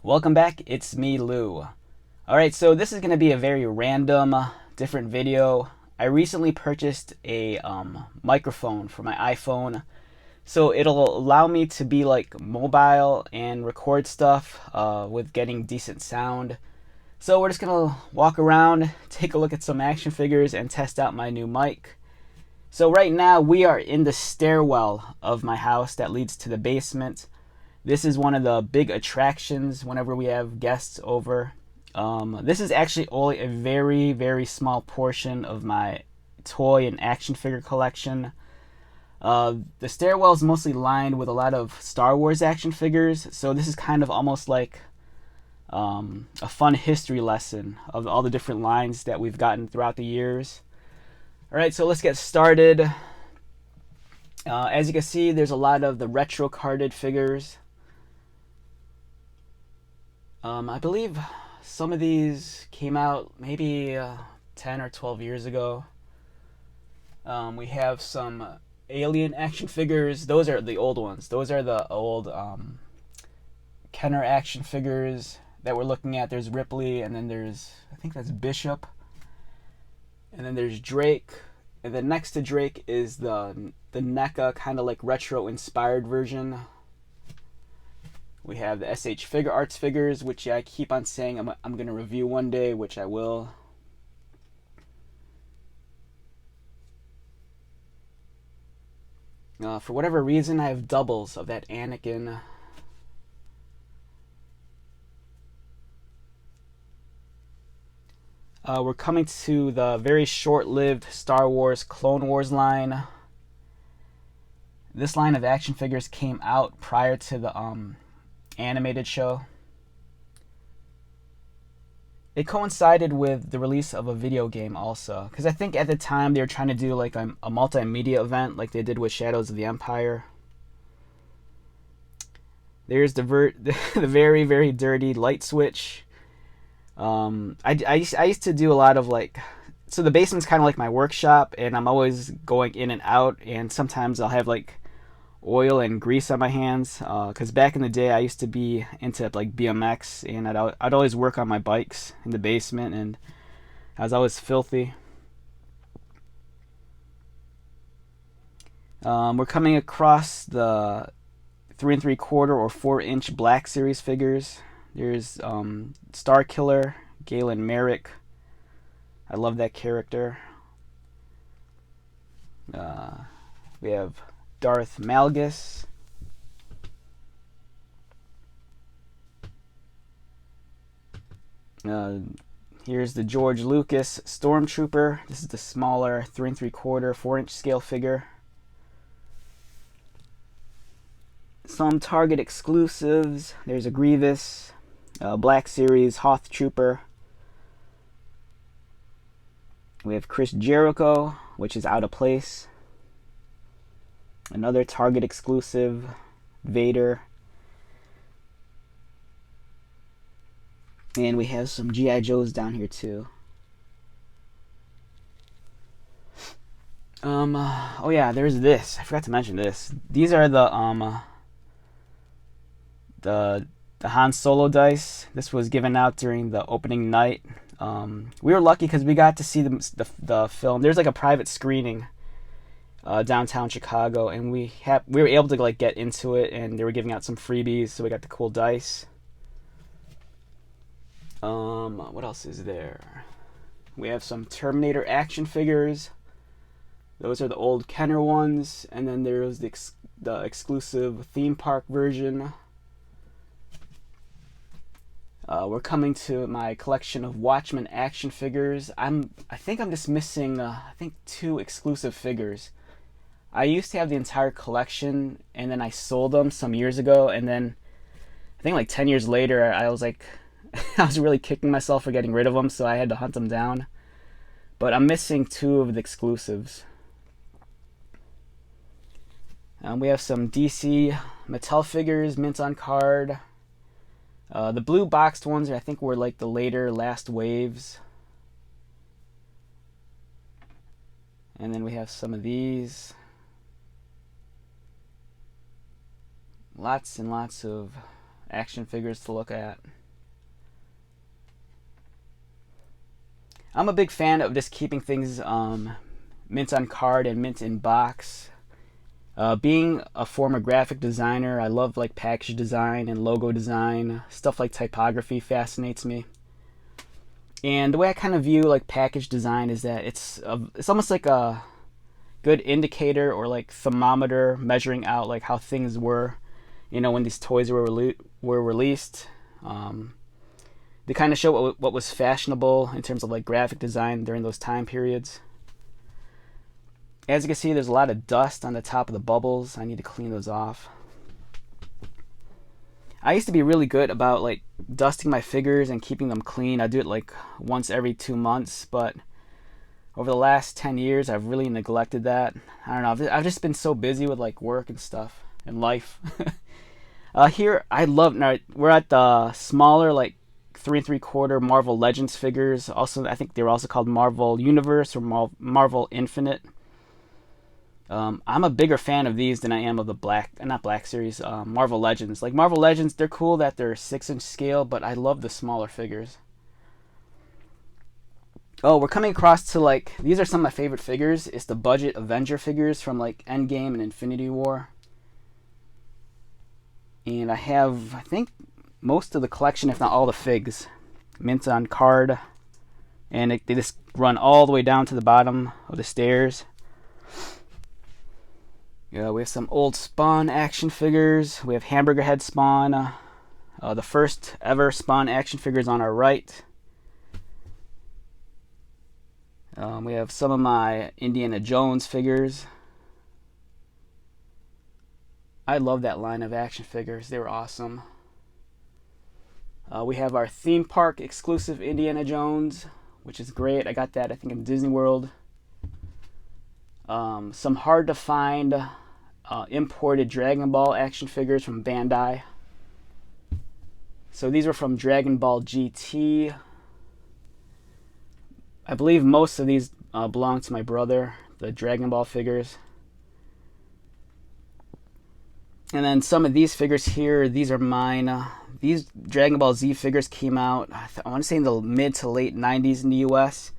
Welcome back, it's me, Lou. Alright, so this is going to be a very random, different video. I recently purchased a microphone for my iPhone, so it'll allow me to be like mobile and record stuff with getting decent sound. So we're just going to walk around, take a look at some action figures, and test out my new mic. So right now we are in the stairwell of my house that leads to the basement. This is one of the big attractions whenever we have guests over. This is actually only a very, very small portion of my toy and action figure collection. The stairwell is mostly lined with a lot of Star Wars action figures, so this is kind of almost like a fun history lesson of all the different lines that we've gotten throughout the years. Alright, so let's get started. As you can see, there's a lot of the retro carded figures. I believe some of these came out maybe 10 or 12 years ago. We have some Alien action figures. Those are the old ones. Those are the old Kenner action figures that we're looking at. There's Ripley, and then there's, I think that's Bishop. And then there's Drake. And then next to Drake is the NECA kind of like retro inspired version. We have the SH Figuarts figures, which I keep on saying I'm going to review one day, which I will. For whatever reason, I have doubles of that Anakin. We're coming to the very short-lived Star Wars Clone Wars line. This line of action figures came out prior to the animated show. It coincided with the release of a video game also, because I think at the time they were trying to do like a multimedia event like they did with Shadows of the Empire. There's the very, very dirty light switch. I used to do a lot of like, so the basement's kind of like my workshop, and I'm always going in and out, and sometimes I'll have like oil and grease on my hands, because back in the day I used to be into like BMX, and I'd always work on my bikes in the basement, and I was always filthy. We're coming across the 3 3/4 or 4-inch Black Series figures. There's Star Killer, Galen Merrick. I love that character. We have Darth Malgus. Here's the George Lucas Stormtrooper. This is the smaller 3 3/4, 4-inch scale figure. Some Target exclusives. There's a Grievous, Black Series Hoth Trooper. We have Chris Jericho, which is out of place. Another Target exclusive, Vader. And we have some G.I. Joes down here too. Oh yeah, there's this. I forgot to mention this. These are the Han Solo dice. This was given out during the opening night. We were lucky because we got to see the film. There's like a private screening downtown Chicago, and we were able to like get into it, and they were giving out some freebies, so we got the cool dice. What else is there? We have some Terminator action figures. Those are the old Kenner ones, and then there's the exclusive theme park version. We're coming to my collection of Watchmen action figures. I think I'm just missing I think 2 exclusive figures. I used to have the entire collection, and then I sold them some years ago, and then I think like 10 years later I was like I was really kicking myself for getting rid of them, so I had to hunt them down. But I'm missing 2 of the exclusives. We have some DC Mattel figures, mint on card. The blue boxed ones, I think, were like the later last waves. And then we have some of these. Lots and lots of action figures to look at. I'm a big fan of just keeping things mint on card and mint in box. Being a former graphic designer, I love like package design and logo design. Stuff like typography fascinates me. And the way I kind of view like package design is that it's almost like a good indicator or like thermometer measuring out like how things were, when these toys were released. They kind of show what was fashionable in terms of like graphic design during those time periods. As you can see, there's a lot of dust on the top of the bubbles. I need to clean those off. I used to be really good about like dusting my figures and keeping them clean. I do it like once every 2 months, but over the last 10 years, I've really neglected that. I don't know. I've just been so busy with like work and stuff and life. Here, we're at the smaller like 3 3/4 Marvel Legends figures. Also, I think they were also called Marvel Universe or Marvel Infinite. I'm a bigger fan of these than I am of the not Black Series, Marvel Legends. Like Marvel Legends, they're cool that they're 6-inch scale, but I love the smaller figures. Oh, we're coming across to like, these are some of my favorite figures. It's the budget Avenger figures from like Endgame and Infinity War. And I have, I think, most of the collection, if not all the figs, mint on card. And they just run all the way down to the bottom of the stairs. Yeah, we have some old Spawn action figures. We have Hamburger Head Spawn. The first ever Spawn action figures on our right. We have some of my Indiana Jones figures. I love that line of action figures. They were awesome. We have our theme park exclusive Indiana Jones, which is great. I got that, I think, in Disney World. Some hard to find imported Dragon Ball action figures from Bandai. So these were from Dragon Ball GT. I believe most of these belong to my brother, the Dragon Ball figures. And then some of these figures here, these are mine. These Dragon Ball Z figures came out, I want to say in the mid to late 90s in the US.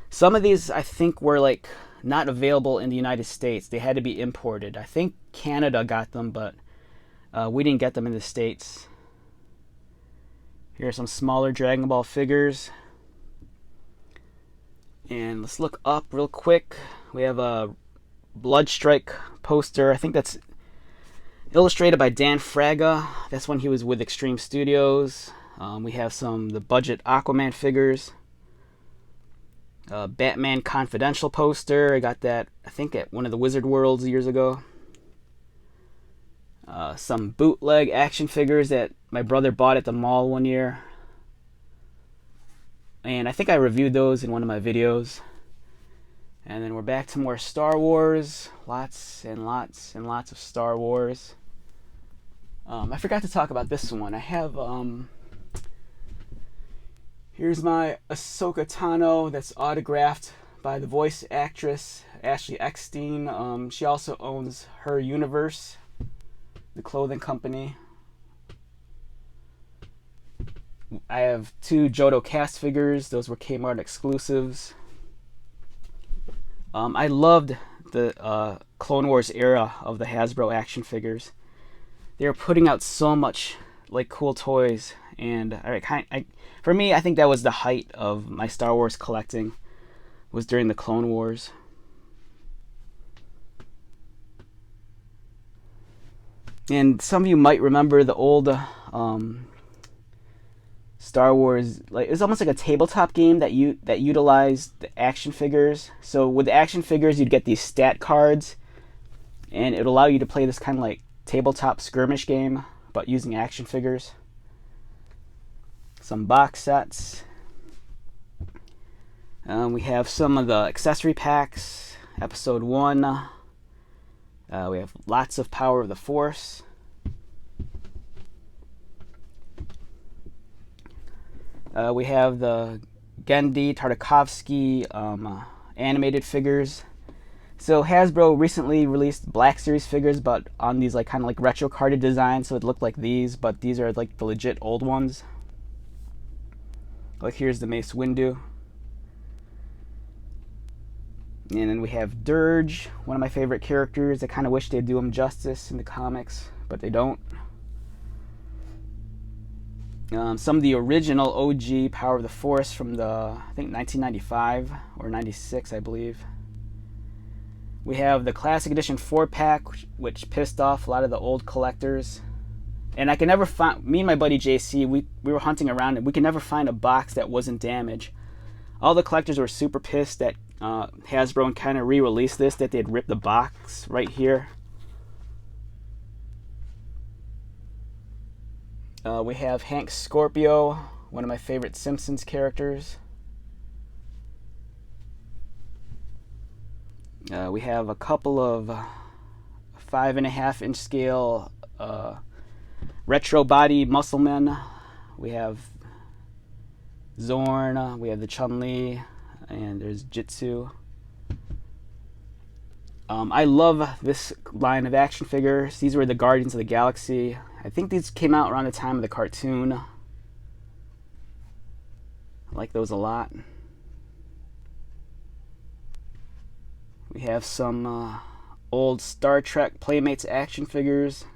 Some of these I think were like not available in the United States. They had to be imported. I think Canada got them, but we didn't get them in the States. Here are some smaller Dragon Ball figures. And let's look up real quick. We have a Bloodstrike poster. I think that's illustrated by Dan Fraga. That's when he was with Extreme Studios. We have the budget Aquaman figures. Batman Confidential poster. I got that, I think, at one of the Wizard Worlds years ago. Some bootleg action figures that my brother bought at the mall one year. And I think I reviewed those in one of my videos. And then we're back to more Star Wars. Lots and lots and lots of Star Wars. I forgot to talk about this one. I have, here's my Ahsoka Tano that's autographed by the voice actress Ashley Eckstein. She also owns Her Universe, the clothing company. I have 2 Johto cast figures. Those were Kmart exclusives. I loved the Clone Wars era of the Hasbro action figures. They were putting out so much like cool toys, and for me, I think that was the height of my Star Wars collecting, was during the Clone Wars. And some of you might remember the old Star Wars, like it was almost like a tabletop game that utilized the action figures. So with the action figures, you'd get these stat cards, and it would allow you to play this kind of like tabletop skirmish game, but using action figures. Some box sets. We have some of the accessory packs. Episode 1. We have lots of Power of the Force. We have the Genndy Tartakovsky animated figures. So Hasbro recently released Black Series figures, but on these like kind of like retro carded designs, so it looked like these, but these are like the legit old ones. Like here's the Mace Windu. And then we have Dirge, one of my favorite characters. I kind of wish they'd do him justice in the comics, but they don't. Some of the original OG Power of the Force from the, I think 1995 or 96, I believe. We have the Classic Edition 4-pack, which pissed off a lot of the old collectors. And I could never find, me and my buddy JC, we were hunting around and we could never find a box that wasn't damaged. All the collectors were super pissed that Hasbro kind of re-released this, that they'd ripped the box right here. We have Hank Scorpio, one of my favorite Simpsons characters. We have a couple of 5.5-inch scale retro body muscle men. We have Zorn, we have the Chun-Li, and there's Jitsu. I love this line of action figures. These were the Guardians of the Galaxy. I think these came out around the time of the cartoon. I like those a lot. We have some old Star Trek Playmates action figures.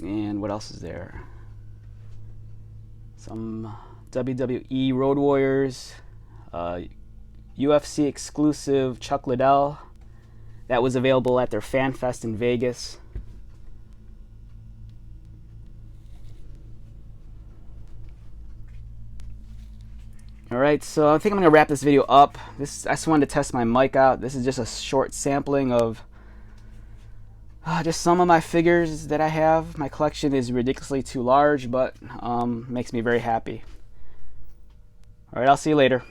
And what else is there? Some WWE Road Warriors, UFC exclusive Chuck Liddell that was available at their Fan Fest in Vegas. Alright, so I think I'm going to wrap this video up. I just wanted to test my mic out. This is just a short sampling of just some of my figures that I have. My collection is ridiculously too large, but makes me very happy. Alright, I'll see you later.